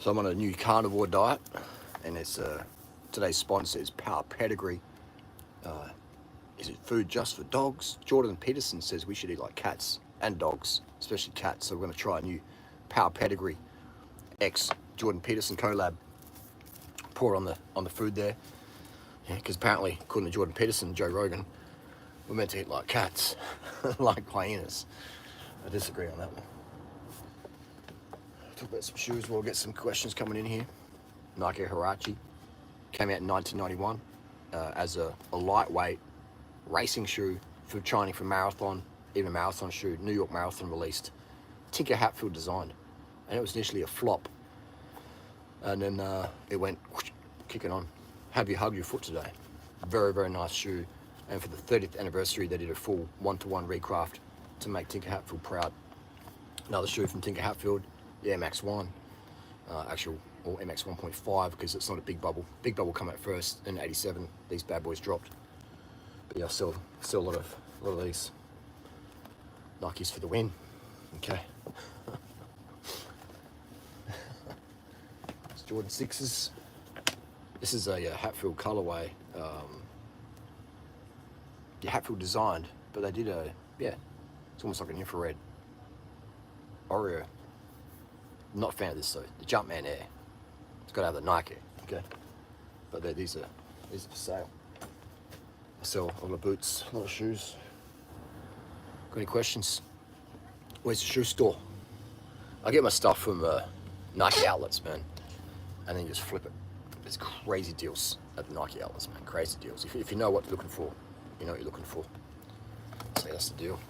So I'm on a new carnivore diet, and it's today's sponsor is Power Pedigree. Is it food just for dogs? Jordan Peterson says we should eat like cats and dogs, especially cats. So we're going to try a new Power Pedigree X Jordan Peterson collab. Pour on the food there, because apparently, according to Jordan Peterson and Joe Rogan, we're meant to eat like cats, like hyenas. I disagree on that one. Talk about some shoes. We'll get some questions coming in here. Nike Huarache came out in 1991 as a lightweight racing shoe for training for marathon, even marathon shoe. New York Marathon released. Tinker Hatfield designed, and it was initially a flop, and then it went whoosh, kicking on. Have you hug your foot today? Very, very nice shoe. And for the 30th anniversary, they did a full one-to-one recraft to make Tinker Hatfield proud. Another shoe from Tinker Hatfield, the MX1, actual, or MX 1.5, because it's not a big bubble. Big bubble come out first in '87. These bad boys dropped. But yeah, still a lot of these. Nikes for the win. Okay. It's Jordan 6s. This is a Hatfield colorway. Hatfield designed, but they did it's almost like an infrared Oreo. Not a fan of this though. The Jumpman Air. It's got to have the Nike, okay? But these are for sale. I sell a lot of boots, a lot of shoes. Got any questions? Where's the shoe store? I get my stuff from Nike outlets, man, and then you just flip it. There's crazy deals at the Nike outlets, man. Crazy deals. If you know what you're looking for, you know what you're looking for. So that's the deal.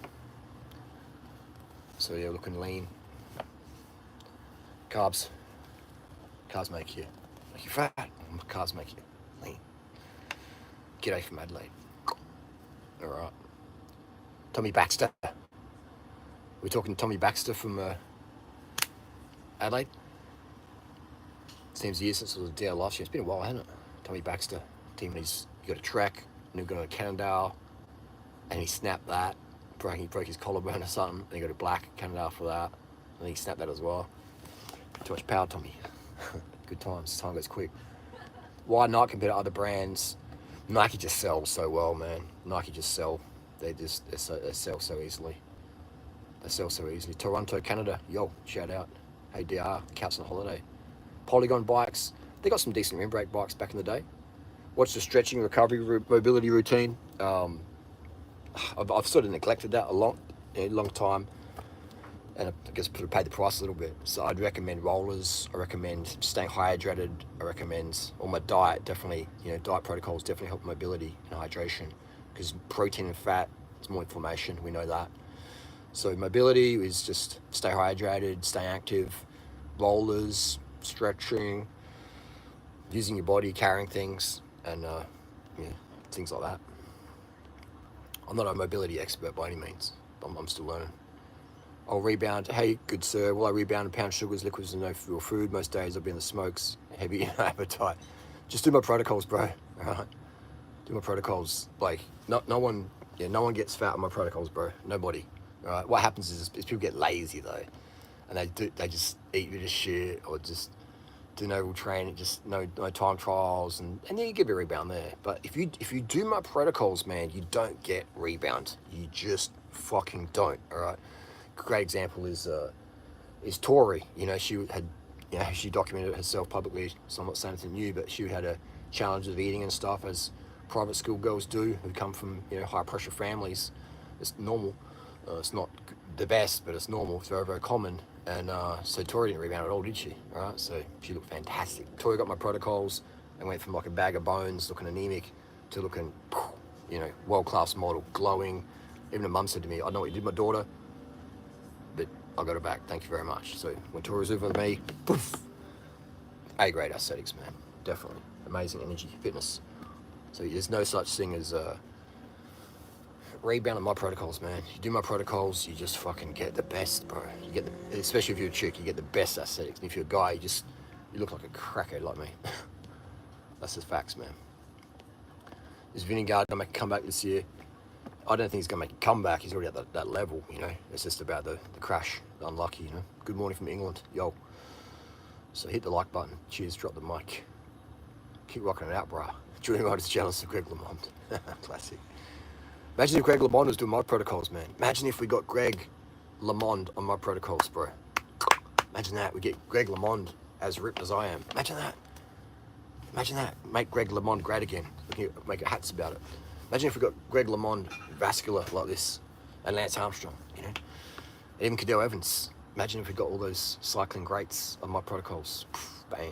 So yeah, looking lean. Carbs make you fat. Carbs make you lean. G'day from Adelaide. All right. Tommy Baxter. We're talking Tommy Baxter from Adelaide. Seems years since it was a day of last year. It's been a while, hasn't it? Tommy Baxter. Team, he got a track, and he got a Cannondale, and he snapped that. He broke his collarbone or something, and he got a black Cannondale for that, and he snapped that as well. Too much power, Tommy. Good times. Time goes quick. Why not compared to other brands? Nike just sells so well, man. Nike just sell. They sell so easily. They sell so easily. Toronto, Canada. Yo, shout out. Hey, DR, Cats on holiday. Polygon bikes. They got some decent rim brake bikes back in the day. What's the stretching, recovery, mobility routine? I've sort of neglected that a long time, and I guess paid the price a little bit. So I'd recommend rollers. I recommend staying hydrated. I recommend, or my diet definitely. Diet protocols definitely help mobility and hydration, because protein and fat, it's more inflammation. We know that. So mobility is just stay hydrated, stay active. Rollers, stretching, using your body, carrying things, and things like that. I'm not a mobility expert by any means. I'm still learning. I'll rebound. Hey, good sir, will I rebound and pound sugars, liquids, and no real food? Most days I'll be in the smokes, heavy appetite. Just do my protocols, bro. All right? Do my protocols. Like, no one gets fat on my protocols, bro. Nobody. All right? What happens is people get lazy, though. And they just eat a bit of shit, or just do no real training, just no time trials, and then you get a rebound there. But if you do my protocols, man, you don't get rebound. You just fucking don't. All right. Great example is Tori. She documented it herself publicly. So I'm not saying anything new, but she had a challenge of eating and stuff, as private school girls do, who come from high pressure families. It's normal. It's not the best, but it's normal. It's very, very common. And so Tori didn't rebound at all, did she? All right, so she looked fantastic. Tori got my protocols and went from like a bag of bones, looking anemic, to looking, world-class model, glowing. Even her mum said to me, I don't know what you did, my daughter, but I got her back. Thank you very much. So when Tori was over with me, poof, A-grade aesthetics, man. Definitely. Amazing energy, fitness. So there's no such thing as rebound on my protocols, man. You do my protocols, you just fucking get the best, bro. You get especially if you're a chick, you get the best aesthetics. And if you're a guy, you look like a crackhead like me. That's the facts, man. Is Vingegaard gonna make a comeback this year? I don't think he's gonna make a comeback. He's already at that level, It's just about the crash, the unlucky, Good morning from England, yo. So hit the like button. Cheers, drop the mic. Keep rocking it out, brah. Durianrider's jealous of Greg LeMond. Classic. Imagine if Greg LeMond was doing my protocols, man. Imagine if we got Greg LeMond on my protocols, bro. Imagine that. We get Greg LeMond as ripped as I am. Imagine that. Imagine that. Make Greg LeMond great again. We can make hats about it. Imagine if we got Greg LeMond vascular like this, and Lance Armstrong, you know, and even Cadell Evans. Imagine if we got all those cycling greats on my protocols. Bam.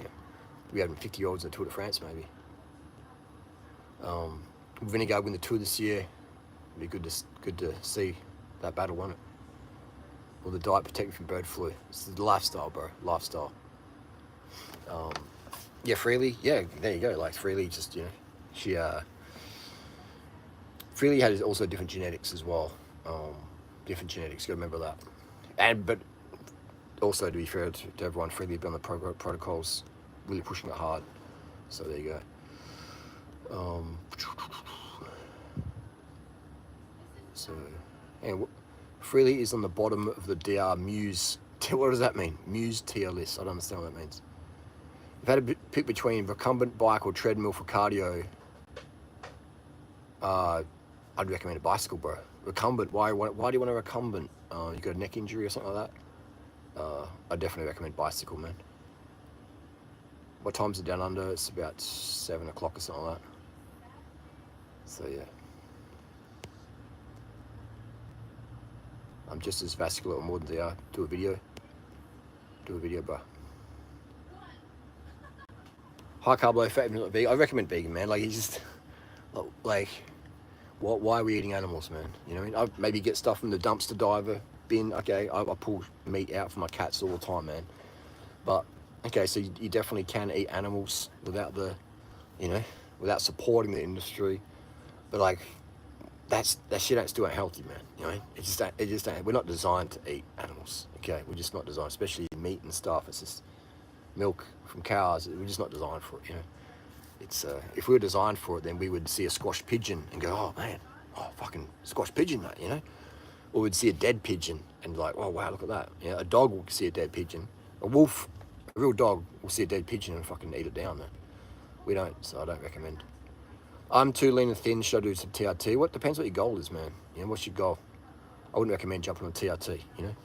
We had 50-year-olds in the Tour de France, maybe. Vinegar win the Tour this year. It'd be good to see that battle, won't it? Will the diet protect you from bird flu? It's the lifestyle, bro. Lifestyle. Yeah, Freely. Yeah, there you go. Like Freely, just, you know, she Freely had also different genetics as well. Different genetics. You got to remember that. But also, to be fair to everyone, Freely been on the protocols, really pushing it hard. So there you go. And Freely is on the bottom of the DR Muse. What does that mean? Muse tier list. I don't understand what that means. If I had to pick between recumbent bike or treadmill for cardio, I'd recommend a bicycle, bro. Recumbent. Why do you want a recumbent? You got a neck injury or something like that? I definitely recommend bicycle, man. What time's it down under? It's about 7 o'clock or something like that. So yeah. I'm just as vascular or more than they are. Do a video, bro. High carb, low fat, not vegan. I recommend vegan, man. Like, you just, like, why are we eating animals, man? You know what I mean? I maybe get stuff from the dumpster diver bin. Okay, I pull meat out for my cats all the time, man. But, okay, so you definitely can eat animals without the, you know, without supporting the industry. But, like, that shit still ain't healthy, man. You know, it just ain't. We're not designed to eat animals. Okay, we're just not designed, especially meat and stuff. It's just milk from cows. We're just not designed for it. You know, it's if we were designed for it, then we would see a squash pigeon and go, oh man, oh fucking squash pigeon, mate. You know, or we'd see a dead pigeon and be like, oh wow, look at that. You know, a dog will see a dead pigeon. A wolf, a real dog, will see a dead pigeon and fucking eat it down, man. We don't, so I don't recommend. I'm too lean and thin. Should I do some TRT? What depends what your goal is, man. You know, what's your goal? I wouldn't recommend jumping on TRT. You know,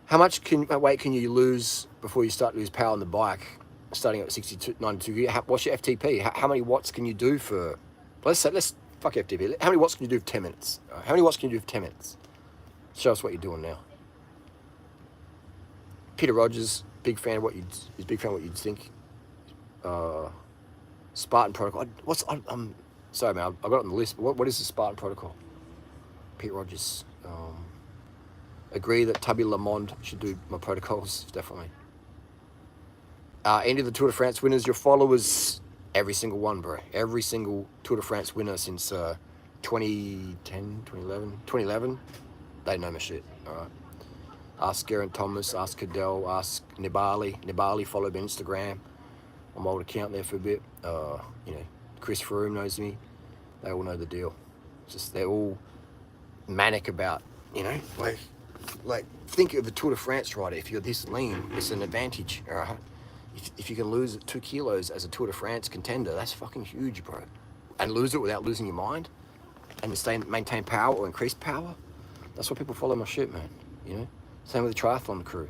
how much weight can you lose before you start to lose power on the bike? Starting at 62, 92. What's your FTP? How many watts can you do for? Let's fuck FTP. How many watts can you do for 10 minutes? How many watts can you do for 10 minutes? Show us what you're doing now. Peter Rogers, big fan of what you'd think. Spartan protocol. I'm sorry, man. I got it on the list. But what is the Spartan protocol? Pete Rogers. Agree that Tubby Lamond should do my protocols, definitely. Any of the Tour de France winners, your followers, every single one, bro. Every single Tour de France winner since 2010, 2011. They know my shit. All right. Ask Geraint Thomas. Ask Cadell. Ask Nibali. Nibali followed me on Instagram. On my old account there for a bit. You know, Chris Froome knows me. They all know the deal. It's just they're all manic about, you know, like think of a Tour de France rider. If you're this lean, it's an advantage. All right. If you can lose 2 kilos as a Tour de France contender, that's fucking huge, bro. And lose it without losing your mind, and maintain power or increase power. That's why people follow my shit, man. You know, same with the triathlon crew.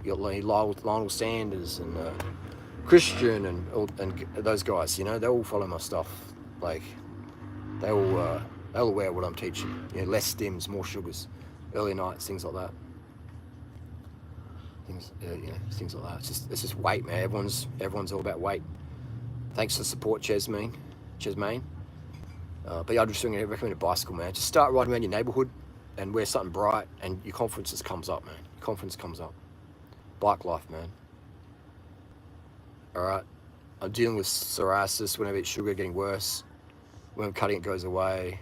You got Lionel Sanders and Christian and those guys. You know, they all follow my stuff. Like they're all aware of what I'm teaching. You know, less stims, more sugars, early nights, things like that. Things like that. It's just weight, man. Everyone's all about weight. Thanks for the support, Chesmaine. But yeah, I'd just recommend a bicycle, man. Just start riding around your neighborhood and wear something bright, and your confidence just comes up, man. Your confidence comes up. Bike life, man. All right. I'm dealing with psoriasis. Whenever I eat sugar, getting worse. When I'm cutting, it goes away.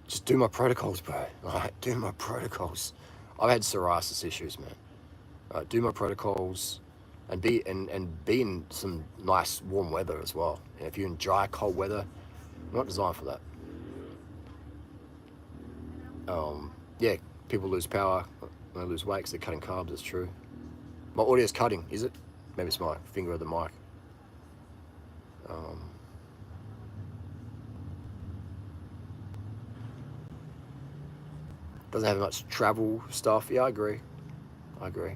Just do my protocols, bro. All right, do my protocols. I've had psoriasis issues, man. Do my protocols, and be in some nice warm weather as well. And if you're in dry, cold weather, I'm not designed for that. Yeah, people lose power when they lose weight because they're cutting carbs. It's true. My audio's cutting, is it? Maybe it's my finger of the mic. Doesn't have much travel stuff. Yeah, I agree. I agree.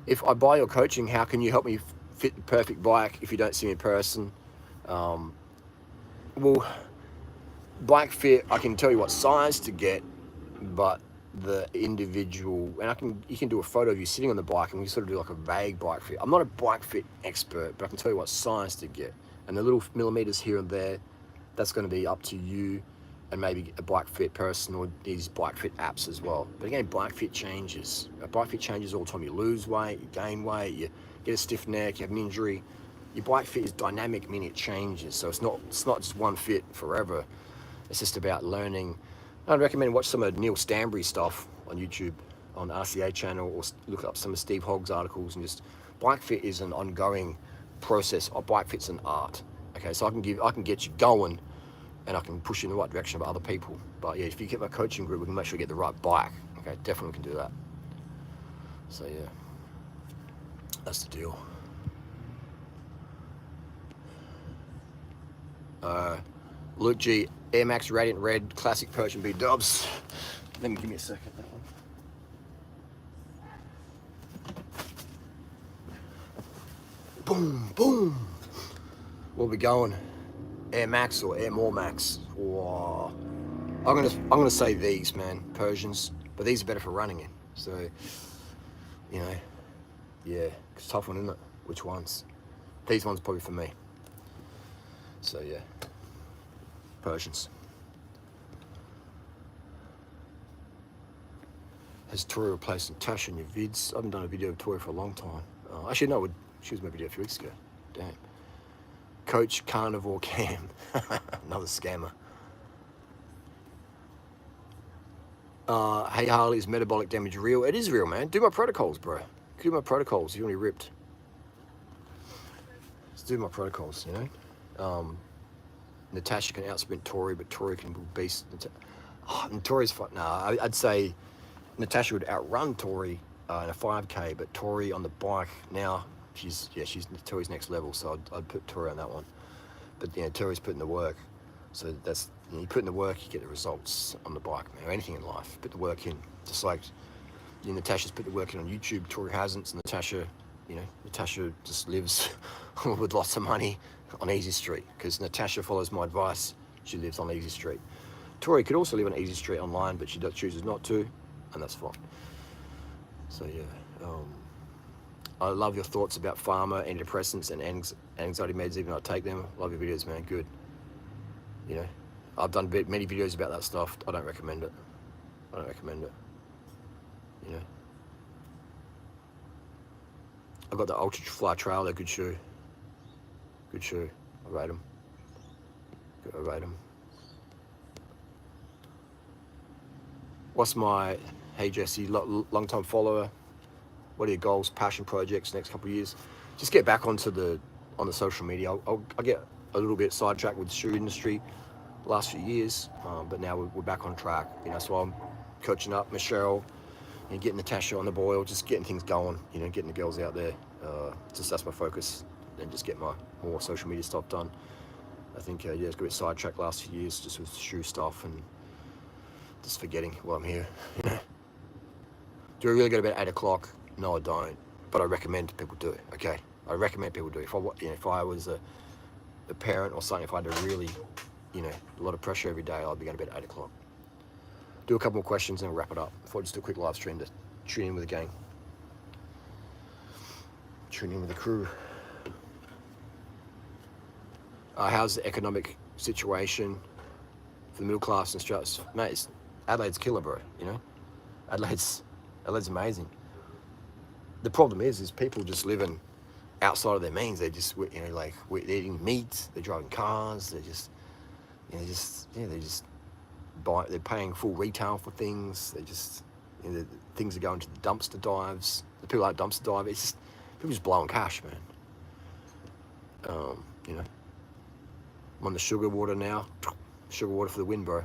If I buy your coaching, how can you help me fit the perfect bike if you don't see me in person? Well, bike fit, I can tell you what size to get, but the individual, and you can do a photo of you sitting on the bike, and we sort of do like a vague bike fit. I'm not a bike fit expert, but I can tell you what size to get, and the little millimeters here and there, that's going to be up to you, and maybe a bike fit person or these bike fit apps as well. But again, bike fit changes. Bike fit changes all the time. You lose weight, you gain weight, you get a stiff neck, you have an injury. Your bike fit is dynamic, meaning it changes. So it's not just one fit forever. It's just about learning. I'd recommend watch some of Neil Stanbury stuff on YouTube, on the RCA channel, or look up some of Steve Hogg's articles, and just bike fit is an ongoing process. Bike fit's an art. Okay, so I can get you going, and I can push you in the right direction of other people. But yeah, if you get my coaching group, we can make sure you get the right bike. Okay, definitely can do that. So yeah, that's the deal. Luke G, Air Max Radiant Red Classic Persian B Dubs. Let me give me a second. That one. Boom, boom. We'll be going Air Max or Air More Max. Whoa. I'm gonna say these, man, Persians, but these are better for running in. So, you know, yeah, it's a tough one, isn't it? Which ones? These ones probably for me. So yeah, Persians. Has Tori replaced Natasha in your vids? I haven't done a video of Tori for a long time. Actually, no, she was in my video a few weeks ago. Damn. Coach Carnivore Cam. Another scammer. Hey Harley, is metabolic damage real? It is real, man. Do my protocols, bro. Do my protocols. You're only ripped. Let's do my protocols, you know? Natasha can outsprint Tori, but Tori can beast. And Tori's fun. Nah, I'd say Natasha would outrun Tori in a 5K, but Tori on the bike now, she's Tori's next level, so I'd put Tori on that one. But you know, Tori's putting the work, so that's, you put in the work, you get the results on the bike, man, or anything in life. Put the work in, just like Natasha's put the work in on YouTube. Tori hasn't. So Natasha just lives with lots of money on Easy Street, because Natasha follows my advice. She lives on Easy Street. Tori could also live on Easy Street online, but she chooses not to, and that's fine. So yeah, I love your thoughts about pharma, antidepressants, and anxiety meds, even though I take them. Love your videos, man. Good. You know, I've done many videos about that stuff. I don't recommend it. You know, I've got the Ultra Fly Trail. They're good shoe. I rate them. What's my, hey Jesse, long time follower, what are your goals, passion projects next couple of years? Just get back on the social media. I'll get a little bit sidetracked with the shoe industry last few years, but now we're back on track. You know, so I'm coaching up Michelle and getting Natasha on the boil, just getting things going. You know, getting the girls out there. That's my focus, and just get my more social media stuff done. I think it's got a bit sidetracked last few years just with shoe stuff and just forgetting why I'm here. You know. Do I really go to bed at 8 o'clock? No, I don't. But I recommend people do it. Okay, I recommend people do it. If I was a parent or something, if I had to really, a lot of pressure every day, I'd be going to bed at 8 o'clock. Do a couple more questions and we'll wrap it up. Before I just do a quick live stream to tune in with the gang. Tune in with the crew. How's the economic situation for the middle class in Australia? Mate, Adelaide's killer, bro. You know, Adelaide's amazing. The problem is people just living outside of their means. They just, they're eating meat, they're driving cars, they're paying full retail for things. They just, things are going to the dumpster dives. The people like dumpster dive. It's just people just blowing cash, man. I'm on the sugar water now. Sugar water for the win, bro.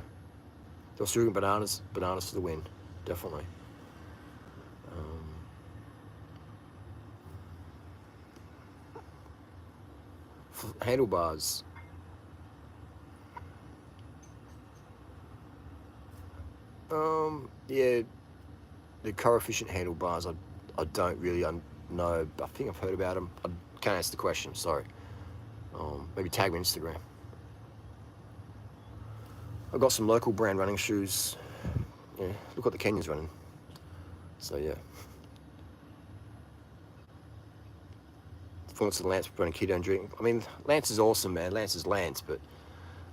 They're shooting bananas to the win, definitely. Handlebars. Yeah, the coefficient handlebars, I don't really know. I think I've heard about them. I can't answer the question, sorry. Maybe tag me on Instagram. I've got some local brand running shoes. Yeah, look what the Kenyans running. So yeah. Influence of Lance running ketone drink. I mean, Lance is awesome, man. Lance is Lance, but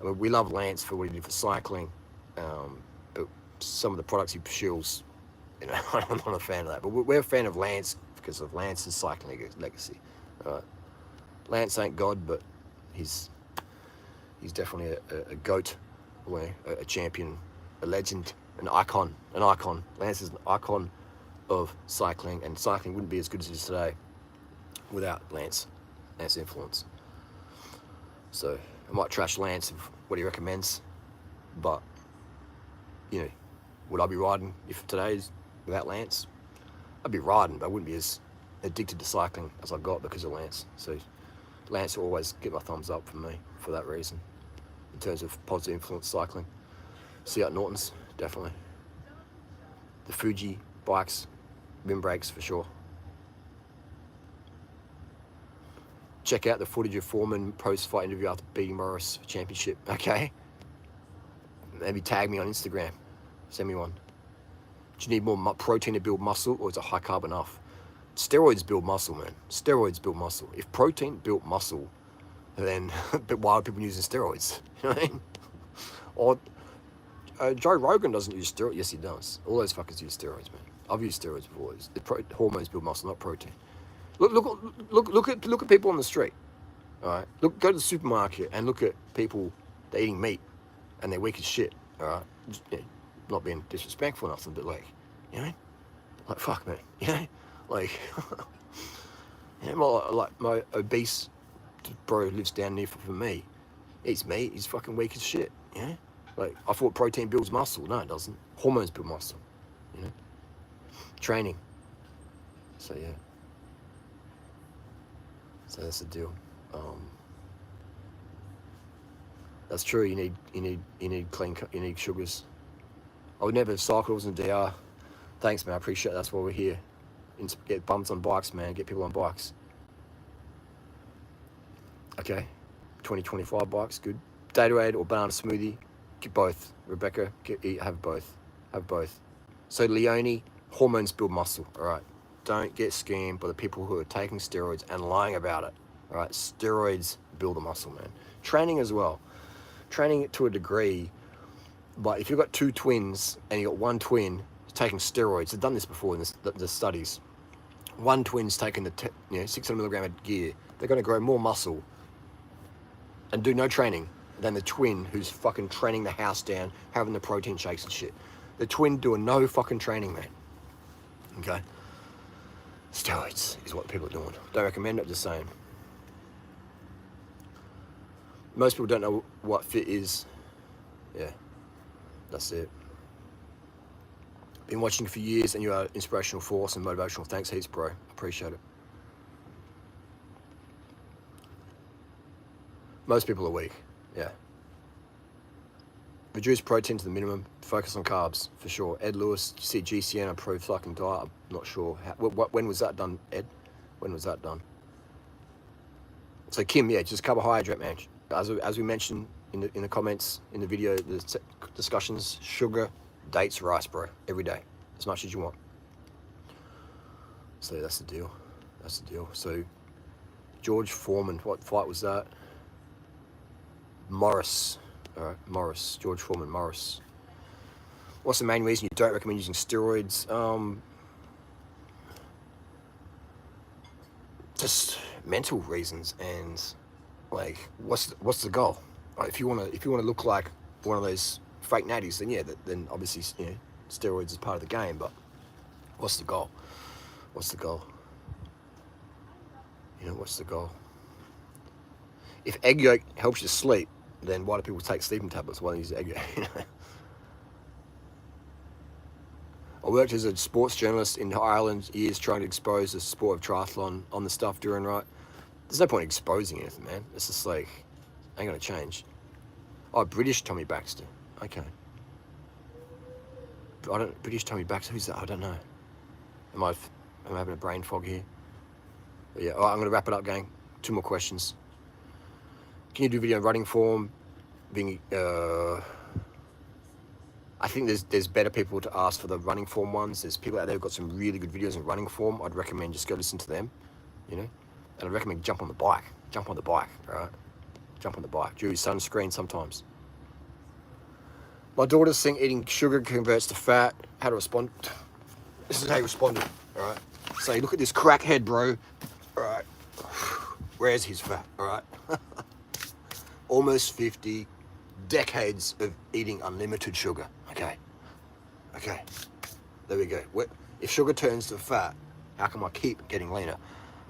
I mean, we love Lance for what he did for cycling. But some of the products he shills, you know, I'm not a fan of that. But we're a fan of Lance because of Lance's cycling legacy. Lance ain't God, but he's definitely a goat, a champion, a legend, an icon. Lance is an icon of cycling, and cycling wouldn't be as good as it is today without Lance influence. So I might trash Lance of what he recommends, but you know, would I be riding if today's without Lance? I'd be riding, but I wouldn't be as addicted to cycling as I got because of Lance. So Lance will always get my thumbs up for me for that reason, in terms of positive influence cycling. See out Norton's, definitely. The Fuji bikes, rim brakes for sure. Check out the footage of Foreman post-fight interview after beating Morris championship, okay? Maybe tag me on Instagram. Send me one. Do you need more protein to build muscle, or is it high carb enough? Steroids build muscle, man. Steroids build muscle. If protein built muscle, then why are people using steroids? You know what I mean? Or Joe Rogan doesn't use steroids. Yes, he does. All those fuckers use steroids, man. I've used steroids before. Hormones build muscle, not protein. Look at people on the street. All right. Go to the supermarket and look at people that are eating meat, and they're weak as shit. All right. Just, you know, not being disrespectful or nothing, but like, you know, like fuck, man. You know, like, you know, like my obese bro lives down near for me. Eats meat. He's fucking weak as shit. You know, like I thought protein builds muscle. No, it doesn't. Hormones build muscle. You know, training. So yeah. So that's the deal. That's true. You need clean. You need sugars. I would never have cycled. I wasn't a DR. Thanks, man. I appreciate it. That's why we're here. Get bums on bikes, man. Get people on bikes. Okay. 2025 bikes, good. Gatorade or banana smoothie. Get both. Rebecca, have both. Have both. So Leone, hormones build muscle. All right. Don't get scammed by the people who are taking steroids and lying about it. All right. Steroids build the muscle, man. Training as well. Training to a degree. But if you've got two twins and you got one twin taking steroids, they've done this before in the studies. One twin's taking the 600 milligram of gear. They're going to grow more muscle and do no training than the twin who's fucking training the house down, having the protein shakes and shit. The twin doing no fucking training, man. Okay? Steroids is what people are doing. Don't recommend it, just saying. Most people don't know what fit is. Yeah. That's it. Been watching for years, and you are an inspirational force and motivational. Thanks heaps, bro. Appreciate it. Most people are weak. Yeah. Reduce protein to the minimum. Focus on carbs, for sure. Ed Lewis, see GCN approved fucking diet. I'm not sure. When was that done, Ed? When was that done? So Kim, yeah, just carbohydrate, man. As we mentioned in the comments in the video, the discussions, sugar, dates, rice, bro, every day, as much as you want. So that's the deal. That's the deal. So George Foreman, what fight was that? Morris. All right, Morris. George Foreman, Morris. What's the main reason you don't recommend using steroids? Just mental reasons, and like, what's the goal? Right, if you wanna look like one of those fake natties, then yeah, then obviously, you know, steroids is part of the game. But what's the goal? What's the goal? You know, what's the goal? If egg yolk helps you sleep, then why do people take sleeping tablets? Why don't you use egg yolk? worked as a sports journalist in Ireland years trying to expose the sport of triathlon on the stuff during right. There's no point exposing anything, man. It's just like, ain't gonna change. Oh, British Tommy Baxter. Okay. British Tommy Baxter, who's that? I don't know. Am I having a brain fog here? But yeah, all right, I'm gonna wrap it up, gang. 2 more questions. Can you do video in running form? I think there's better people to ask for the running form ones. There's people out there who've got some really good videos in running form. I'd recommend just go listen to them, you know. And I'd recommend jump on the bike. Jump on the bike, all right? Jump on the bike. Do sunscreen sometimes. My daughter's saying eating sugar converts to fat. How to respond? This is how you responded, all right? Say, look at this crackhead, bro. All right. Where's his fat, all right? Almost 50 decades of eating unlimited sugar. Okay. There we go. If sugar turns to fat, how come I keep getting leaner?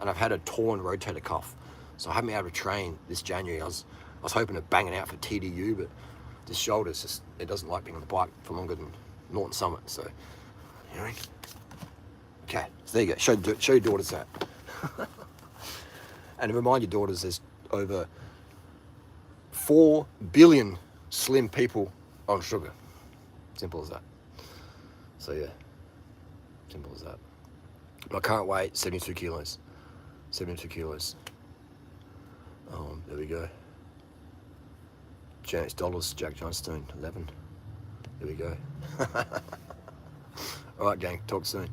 And I've had a torn rotator cuff, so I haven't been able to train this January. I was hoping to bang it out for TDU, but this shoulder's just, it doesn't like being on the bike for longer than Norton Summit, so, you know what I mean? Okay, so there you go. Show your daughters that. And remind your daughters there's over 4 billion slim people on sugar. Simple as that. So yeah, simple as that. My current weight, 72 kilos. 72 kilos. There we go. Janet's dollars, Jack Johnstone, 11. There we go. All right, gang, talk soon.